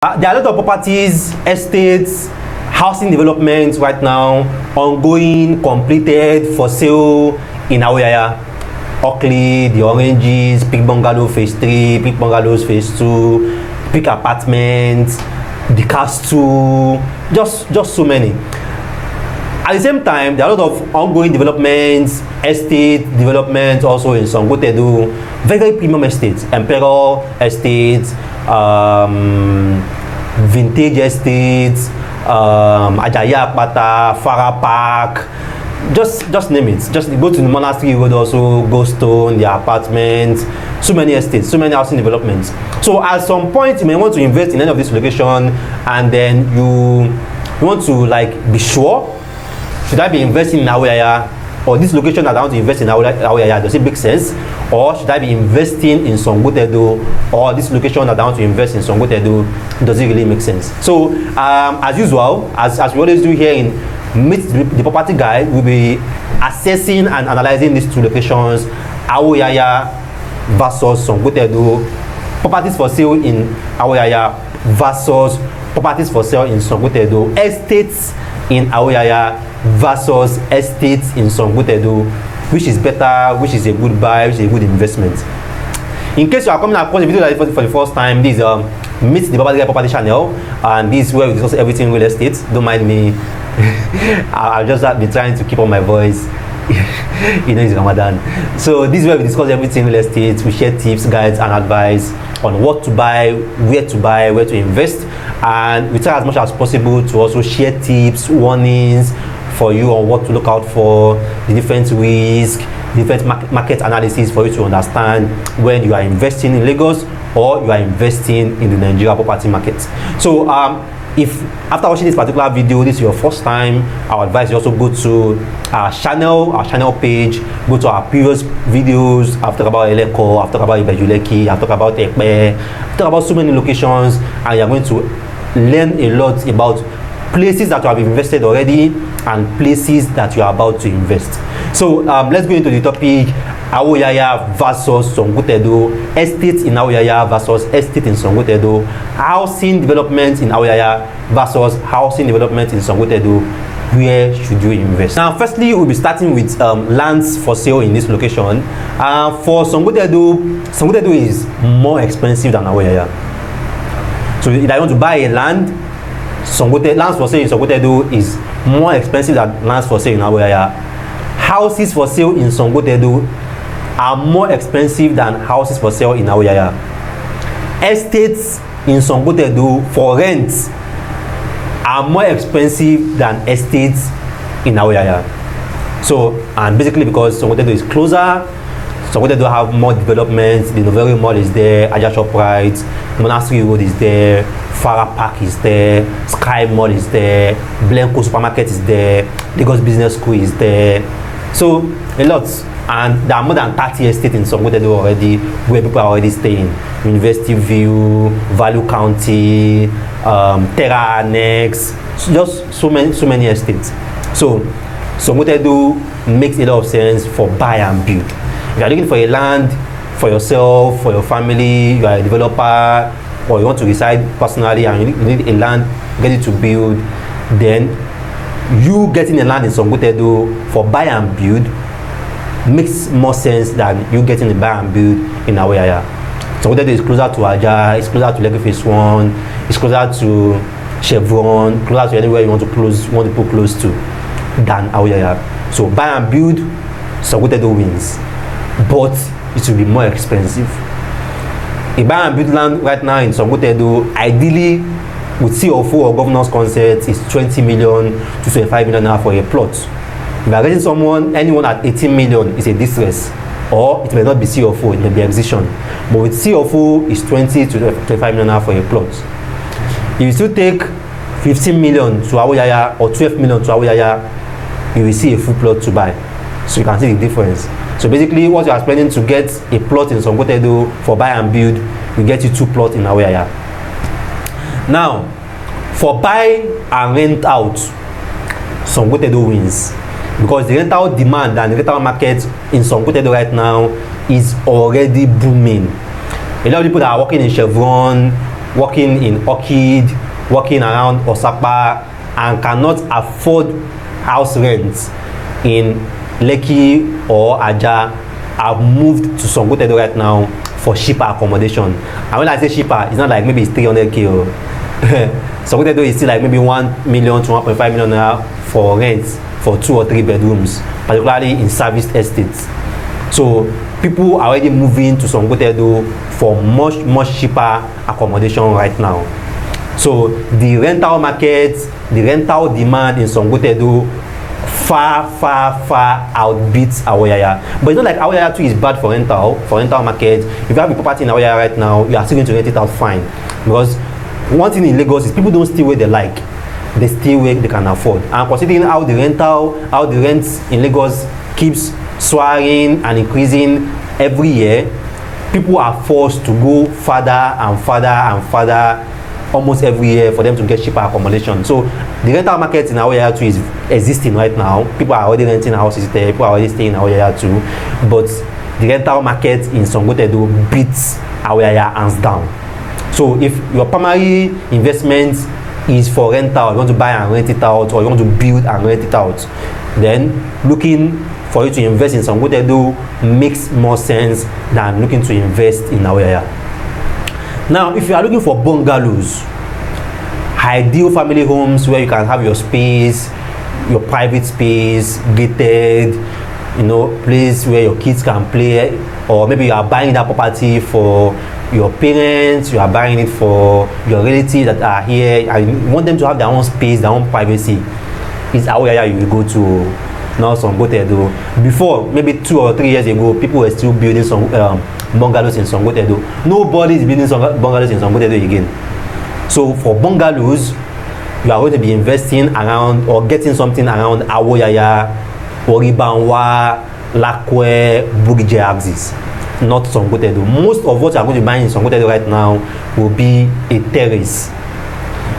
There are a lot of properties, estates, housing developments right now, ongoing, completed, for sale in Awoyaya, Oakley, the Oranges, Big Bungalow Phase 3, Big Bungalows Phase 2, Big Apartments, the Castle, just so many. At the same time, there are a lot of ongoing developments, estate developments also in Sangotedo, very premium estates, Emperor estates, vintage estates, Ajaya Akpata, Farah Park, just name it. Just go to the Monastery Road also, Goldstone, the apartments, so many estates, so many housing developments. So at some point you may want to invest in any of this location, and then you want to like be sure, should I be investing in Awoyaya, or this location that I want to invest in Awoyaya, does it make sense? Or should I be investing in Sangotedo, or this location that I want to invest in Sangotedo, does it really make sense? So as usual, as we always do here in Meet the Property Guide, we'll be assessing and analyzing these two locations, Awoyaya versus Sangotedo, properties for sale in Awoyaya versus properties for sale in Sangotedo, estates in Awoyaya versus estates in Sangotedo, which is better, which is a good buy, which is a good investment. In case you are coming across the video like for the first time, this is Meet the Property channel, and this is where we discuss everything real estate. Don't mind me. I'll just be trying to keep on my voice. You know, it's Ramadan. So this is where we discuss everything real estate. We share tips, guides, and advice on what to buy, where to invest, and we try as much as possible to also share tips, warnings for you on what to look out for, the different risks, different market analysis for you to understand when you are investing in Lagos or you are investing in the Nigeria property market. So if after watching this particular video, this is your first time, I advise you also go to our channel page, go to our previous videos. I've talked about Eleko, I've talked about Ibejuleki, I've talked about Ekpe, I've talked about so many locations, and you're going to learn a lot about places that you have invested already and places that you are about to invest. So let's go into the topic: Awoyaya versus Sangotedo, estate in Awoyaya versus estate in Sangotedo, housing development in Awoyaya versus housing development in Sangotedo. Where should you invest? Now, firstly, we'll be starting with lands for sale in this location. For Sangotedo is more expensive than Awoyaya. So if I want to buy a land, lands for sale in Sangotedo is more expensive than lands for sale in Awoyaya. Houses for sale in Sangotedo are more expensive than houses for sale in Awoyaya. Estates in Sangotedo for rent are more expensive than estates in Awoyaya. So, and basically because Sangotedo is closer, Sangotedo have more developments. The Novello Mall is there, Aja Shoprite, Monastery Road is there, Farah Park is there, Sky Mall is there, Blenco Supermarket is there, Lagos Business School is there. So a lot, and there are more than 30 estates in Sangotedo already where people are already staying. University View, Value County, Terra Annex, just so many estates. So Sangotedo makes a lot of sense for buy and build. If you are looking for a land for yourself, for your family, you are a developer, or you want to reside personally and you need a land ready to build, then you getting a land in Sangotedo for buy and build makes more sense than you getting a buy and build in Awoyaya. Sangotedo is closer to Aja, it's closer to Lagos Phase 1, it's closer to Chevron, closer to anywhere you want to put close to than Awoyaya. So buy and build, Sangotedo wins, but it will be more expensive. A buy and build land right now in Sangotedo, ideally with CFO or governor's consent, is 20 million to 25 million for a plot. If you are getting anyone at 18 million, is a distress, or it may not be CFO, it may be acquisition. But with CFO, is 20 to 25 million for a plot. If you still take 15 million to Awoyaya or 12 million to Awoyaya, you will see a full plot to buy. So you can see the difference. So basically, what you are spending to get a plot in Sangotedo for buy and build, will get you 2 plots in Awoyaya. Now, for buy and rent out, Sangotedo wins, because the rental demand and the rental market in Sangotedo right now is already booming. A lot of people that are working in Chevron, working in Orchid, working around Osapa, and cannot afford house rents in Lekki or Aja have moved to Sangotedo right now for cheaper accommodation. And when I say cheaper, it's not like maybe it's 300k or Sangotedo is still like maybe 1 million to 1.5 million naira for rents for 2 or 3 bedrooms, particularly in serviced estates. So people are already moving to Sangotedo for much cheaper accommodation right now. So the rental market, the rental demand in Sangotedo far outbeats Awoyaya. But it's not like Awoyaya too is bad for rental market. If you have a property in Awoyaya right now, you are still going to rent it out fine. Because one thing in Lagos is people don't stay where they like, they stay where they can afford. And considering how the rents in Lagos keeps soaring and increasing every year, people are forced to go further and further almost every year for them to get cheaper accommodation. So the rental market in Awoyaya too is existing right now. People are already renting houses there, people are already staying in Awoyaya too. But the rental market in Sangotedo beats Awoyaya hands down. So if your primary investment is for rental, you want to buy and rent it out, or you want to build and rent it out, then looking for you to invest in Sangotedo makes more sense than looking to invest in Awoyaya. Now, if you are looking for bungalows, ideal family homes where you can have your space, your private space, gated, place where your kids can play, or maybe you are buying that property for your parents, you are buying it for your relatives that are here, and you want them to have their own space, their own privacy, it's Awoyaya you will go to, not Sangotedo. Before, maybe 2 or 3 years ago, people were still building some bungalows in Sangotedo. Nobody is building bungalows in Sangotedo again. So for bungalows, you are going to be investing around or getting something around Awoyaya, Oribanwa, Lakwe, Bugije axis, not Sangotedo. Most of what you are going to buy in Sangotedo right now will be a terrace.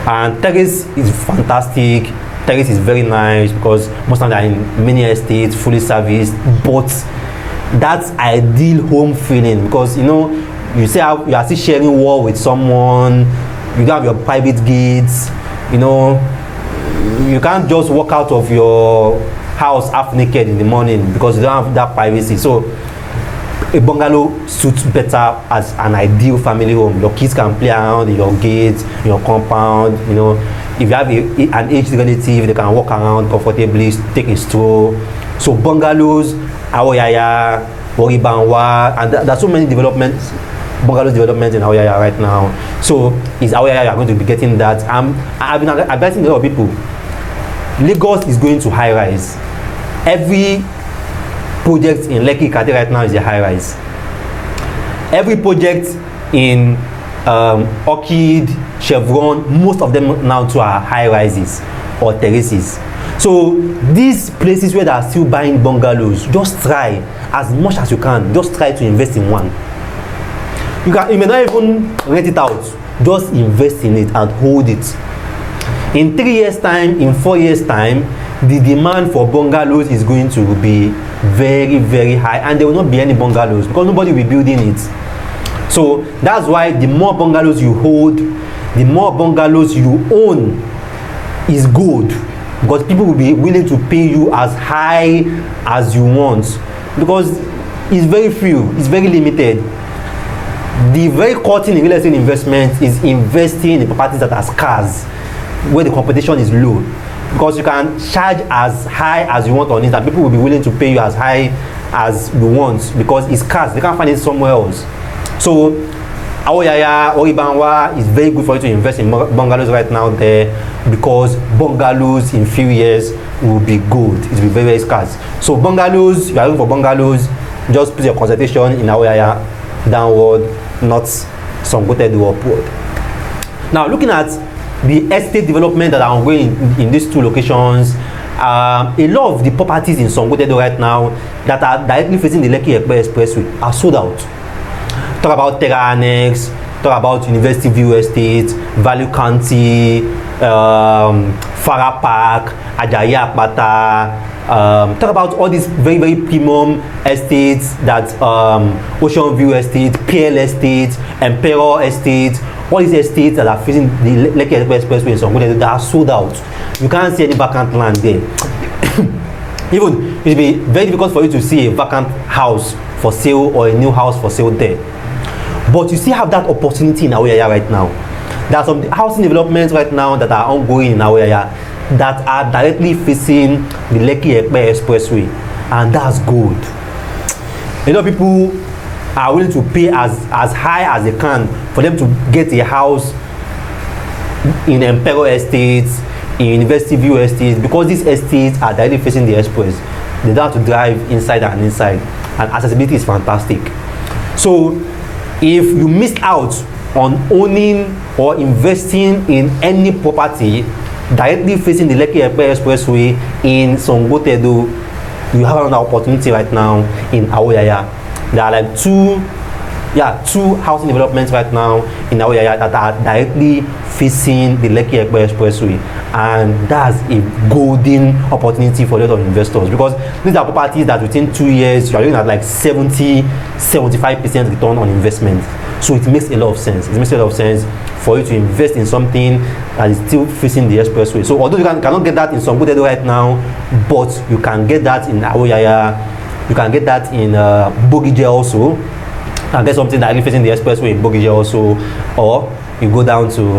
And terrace is fantastic. Terrace is very nice because most of them are in many estates, fully serviced, but that's ideal home feeling because you say you are still sharing wall with someone, you have your private gates, you can't just walk out of your house half naked in the morning because you don't have that privacy. So a bungalow suits better as an ideal family home. Your kids can play around in your gates, your compound, if you have an aged relative, they can walk around comfortably, take a stroll. So bungalows, Awoyaya, Oribanwa, and there's so many bungalows developments in Awoyaya right now. So is Awoyaya you are going to be getting that? I've been advising a lot of people. Lagos is going to high rise. Every project in Lekki Kati right now is a high rise. Every project in Orchid, Chevron, most of them now too are high rises or terraces. So these places where they are still buying bungalows, just try as much as you can, just try to invest in one. You may not even rent it out, just invest in it and hold it. In 3 years time, in 4 years time, the demand for bungalows is going to be very high, and there will not be any bungalows because nobody will be building it. So that's why the more bungalows you hold, the more bungalows you own is good, because people will be willing to pay you as high as you want because it's very few, it's very limited. The very core thing in real estate investment is investing in properties that are scarce, where the competition is low, because you can charge as high as you want on it and people will be willing to pay you as high as you want because it's scarce, they can't find it somewhere else. So Awoyaya, Oribanwa is very good for you to invest in bungalows right now there, because bungalows in few years will be good, it will be very scarce. So bungalows, you are looking for bungalows, just put your concentration in Awoyaya downward, not Sangotedo upward. Now looking at the estate development that are ongoing in these two locations, a lot of the properties in Sangotedo right now that are directly facing the Lekki Expressway are sold out. Talk about Terra Annex, talk about University View Estate, Value County, Farah Park, Ajayi Akpata. Talk about all these very premium estates that Ocean View Estate, PL Estate, Emperor Estate, all these estates that are facing the Lekki Expressway in Sangotedo, they are sold out. You can't see any vacant land there. Even it will be very difficult for you to see a vacant house for sale or a new house for sale there. But you still have that opportunity in Awoyaya right now. There are some housing developments right now that are ongoing in Awoyaya that are directly facing the Lekki Expressway, and that's good. A lot of people are willing to pay as high as they can for them to get a house in Emperor Estates, in University View Estates, because these estates are directly facing the express. They don't have to drive inside and inside, and accessibility is fantastic. So if you missed out on owning or investing in any property directly facing the Lekki Expressway in Sangotedo, you have another opportunity right now in Awoyaya. There are like two housing developments right now in Awoyaya that are directly facing the Lekki Expressway, and that's a golden opportunity for a lot of investors, because these are properties that within 2 years you are looking at like 70-75% return on investment. So it makes a lot of sense. It makes a lot of sense for you to invest in something that is still facing the expressway. So although you cannot get that in Sangotedo right now, but you can get that in Awoyaya, you can get that in Bogije also, and get something directly facing the expressway in Bogije also, or you go down to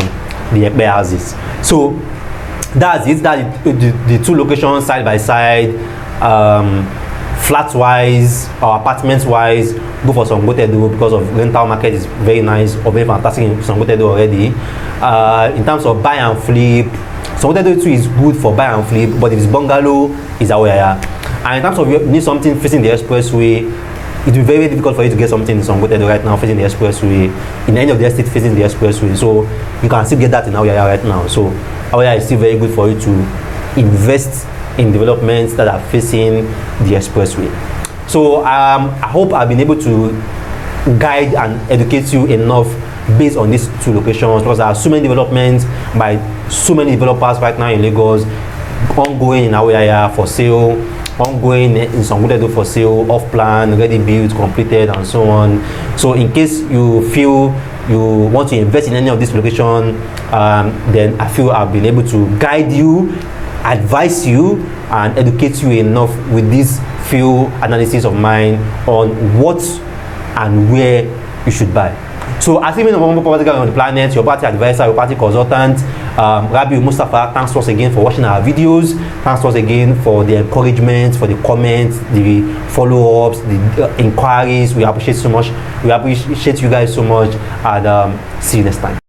the Ekpe houses. So that's it. That's the two locations side by side. Flat wise or apartments wise, go for Sangotedo because of rental market is very nice or very fantastic in Sangotedo already. In terms of buy and flip, Sangotedo too is good for buy and flip, but if it's bungalow, it's Awoyaya. And in terms of you need something facing the expressway, it will be very difficult for you to get something in Sangotedo right now facing the expressway, in any of the estates facing the expressway. So you can still get that in Awoyaya right now. So Awoyaya is still very good for you to invest in developments that are facing the expressway. So I hope I've been able to guide and educate you enough based on these two locations, because there are so many developments by so many developers right now in Lagos, ongoing in Awoyaya for sale, ongoing in Sangotedo for sale, off plan, ready built, completed, and so on. So in case you feel you want to invest in any of these locations, then I feel I've been able to guide you, advise you, and educate you enough with this few analysis of mine on what and where you should buy. So as even number one property guy on the planet, your property advisor, your property consultant, Rabi Mustafa, thanks once again for watching our videos. Thanks once again for the encouragement, for the comments, the follow-ups, the inquiries. We appreciate so much. We appreciate you guys so much, and see you next time.